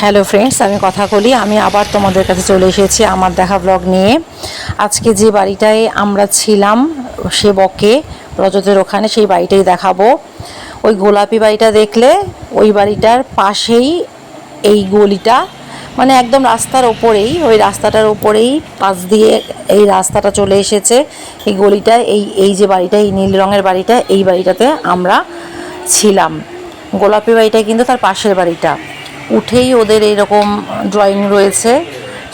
Hello friends, আমি কথা বলি। আমি আবার তোমাদের কাছে চলে এসেছি আমার দেখা ব্লগ নিয়ে। আজকে যে বাড়িটায় আমরা ছিলাম সেবকে রজতের ওখানে, সেই বাড়িটাই দেখাবো। ওই গোলাপি বাড়িটা দেখলে ওই বাড়িটার পাশেই এই গলিটা, মানে একদম রাস্তার ওপরেই, ওই রাস্তাটার ওপরেই পাশ দিয়ে এই রাস্তাটা চলে এসেছে। এই গলিটা, এই যে বাড়িটা, এই নীল রঙের বাড়িটা, এই বাড়িটাতে আমরা ছিলাম। গোলাপি বাড়িটা কিন্তু তার পাশের বাড়িটা। উঠেই ওদের এইরকম ড্রয়িং রয়েছে,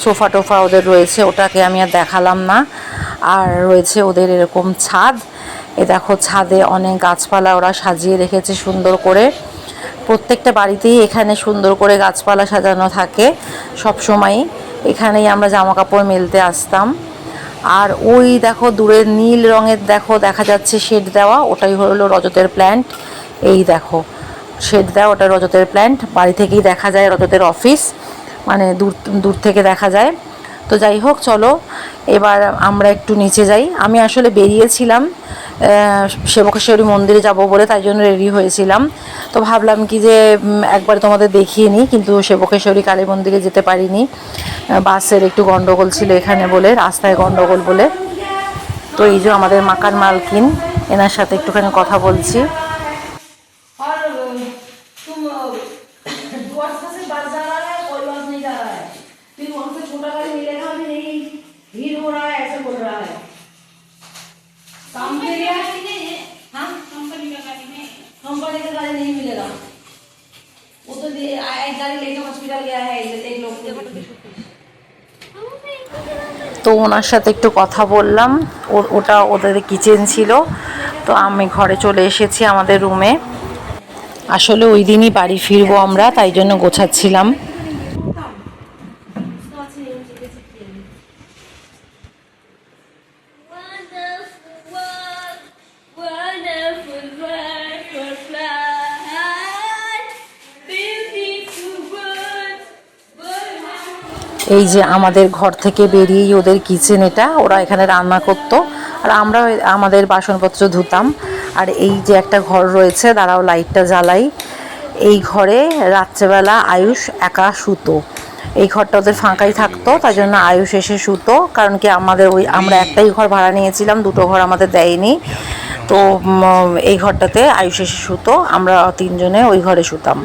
সোফা টোফা ওদের রয়েছে, ওটাকে আমি আর দেখালাম না। আর রয়েছে ওদের এরকম ছাদ। এ দেখো, ছাদে অনেক গাছপালা ওরা সাজিয়ে রেখেছে সুন্দর করে। প্রত্যেকটা বাড়িতেই এখানে সুন্দর করে গাছপালা সাজানো থাকে সব সময়ই। এখানেই আমরা জামা কাপড় মেলতে আসতাম। আর ওই দেখো দূরের নীল রঙের দেখো দেখা যাচ্ছে শেড দেওয়া, ওটাই হলো রজতের প্ল্যান্ট। এই দেখো শেড দেওয়া, ওটা রজতের প্ল্যান্ট। বাড়ি থেকেই দেখা যায় রজতের অফিস, মানে দূর দূর থেকে দেখা যায়। তো যাই হোক, চলো এবার আমরা একটু নিচে যাই। আমি আসলে বেরিয়েছিলাম সেবকেশ্বরী মন্দিরে যাব বলে, তাই জন্য রেডি হয়েছিলাম। তো ভাবলাম কি যে একবার তোমাদের দেখিয়ে নিই, কিন্তু সেবকেশ্বরী কালী মন্দিরে যেতে পারিনি। বাসের একটু গন্ডগোল ছিল এখানে বলে, রাস্তায় গন্ডগোল বলে। তো এই যে আমাদের মাকান মালকিন, এনার সাথে একটুখানি কথা বলছি। कंपनी का गाड़ी नहीं मिलेगा, वो तो एक गाड़ी लेके हॉस्पिटल गया है एक लोग। তো ওনার সাথে একটু কথা বললাম। ওটা ওদের কিচেন ছিল। তো আমি ঘরে চলে এসেছি আমাদের রুমে। আসলে ওই দিনই বাড়ি ফিরবো আমরা, তাই জন্য গোছাচ্ছিলাম। এই যে আমাদের ঘর থেকে বেরিয়েই ওদের কিচেন এটা, ওরা এখানে রান্না করতো আর আমরা আমাদের বাসনপত্র ধুতাম। আর এই যে একটা ঘর রয়েছে, দাঁড়াও লাইটটা জ্বালাই। এই ঘরে রাত্রেবেলা আয়ুষ একা শুতো। এই ঘরটা ওদের ফাঁকাই থাকতো, তাই জন্য আয়ুষ এসে শুতো। কারণ কি আমাদের আমরা একটাই ঘর ভাড়া নিয়েছিলাম, দুটো ঘর আমাদের দেয়নি। তো এই ঘরটাতে আয়ুষ এসে শুতো, আমরা তিনজনে ওই ঘরে শুতাম।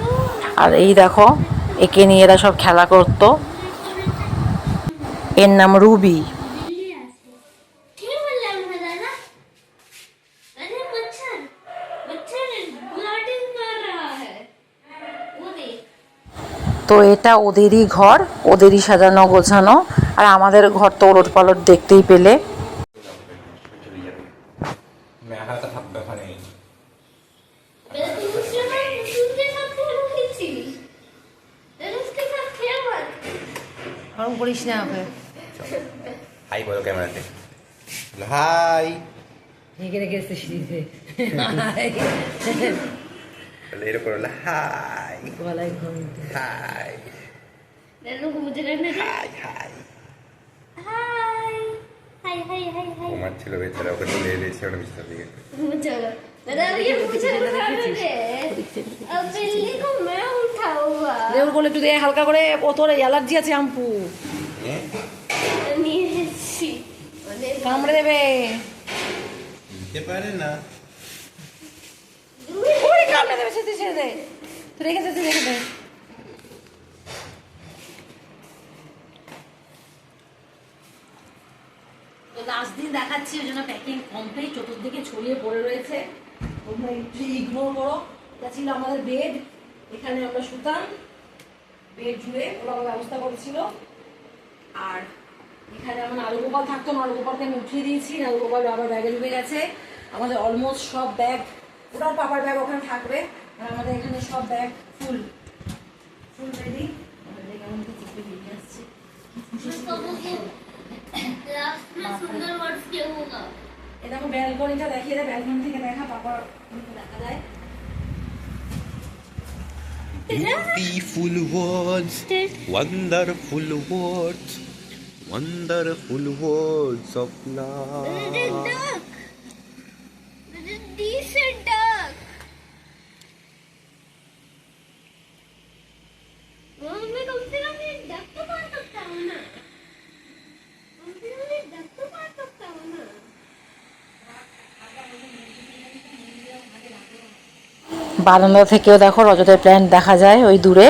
আর এই দেখো, একে নিয়ে এরা সব খেলা করতো। এর নাম রুবি। তো এটা ওদেরই ঘর, ওদেরই সাজানো গোছানো। আর আমাদের ঘর তো ওলট পালট দেখতেই পেলে। করিস না ওকে। হাই বলো ক্যামেরাতে, হাই রেখে রেখে এসে সিঁড়িতে এরকম হলো হাই গলায় ঘুম। হাই হাই হাই আমার ছিল বেচারা, ওকে নিয়ে এসেছে ওটা বিছানা দিকে। একটু দিয়ে হালকা করে, ও তোর অ্যালার্জি আছে আম্পু, কামড়ে দেবে। দিতে পারে না, কামড়ে দেবে, ছেড়ে দে, তো রেখে দে, রেখে দে। তো লাস্ট দিন দেখাচ্ছি, ওই জন্য প্যাকিং কমপ্লিট, চতুর্দিকে ছড়িয়ে পড়ে রয়েছে, তোমরা একটু ইগনোর করো। এটা ছিল আমাদের বেড, এখানে আমরা শুতাম। বেড জুড়ে ওরা ব্যবস্থা করেছিল। আর এখানে আমার নারুগোপাল থাকতো, নারুগোপালকে আমি উঠিয়ে দিয়েছি, নারুগোপাল আবার ব্যাগে ঢুকে গেছে। আমাদের অলমোস্ট সব ব্যাগ, ওটার পাপার ব্যাগ ওখানে থাকবে। আর আমাদের এখানে সব ব্যাগ ফুল ফুল রেডি। কেমন চিপে বেরিয়ে আসছে। এ দেখো ব্যালকনিটা দেখিয়ে দেয়, ব্যালকনি থেকে দেখা, পাপার দেখা যায়। Beautiful words, wonderful words, wonderful words of love. Decent duck. Mom, make a বারান্দা থেকেও দেখো রজতের প্ল্যান্ট দেখা যায় ওই দূরে।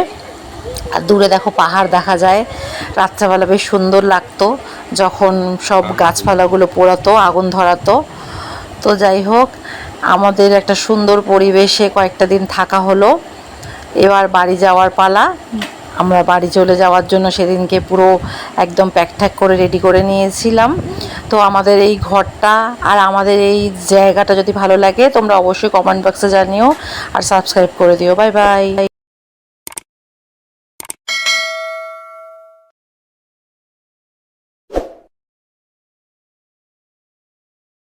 আর দূরে দেখো পাহাড় দেখা যায়। রাত্রেবেলা বেশ সুন্দর লাগতো যখন সব গাছপালাগুলো পোড়াতো, আগুন ধরাতো। তো যাই হোক, আমাদের একটা সুন্দর পরিবেশে কয়েকটা দিন থাকা হলো। এবার বাড়ি যাওয়ার পালা। আমরা বাড়ি চলে যাওয়ার জন্য সেদিনকে পুরো একদম প্যাক করে রেডি করে নিয়েছিলাম। তো আমাদের এই ঘরটা আর আমাদের এই জায়গাটা যদি ভালো লাগে তোমরা অবশ্যই কমেন্ট বক্সে জানিও আর সাবস্ক্রাইব করে দিও। Bye bye.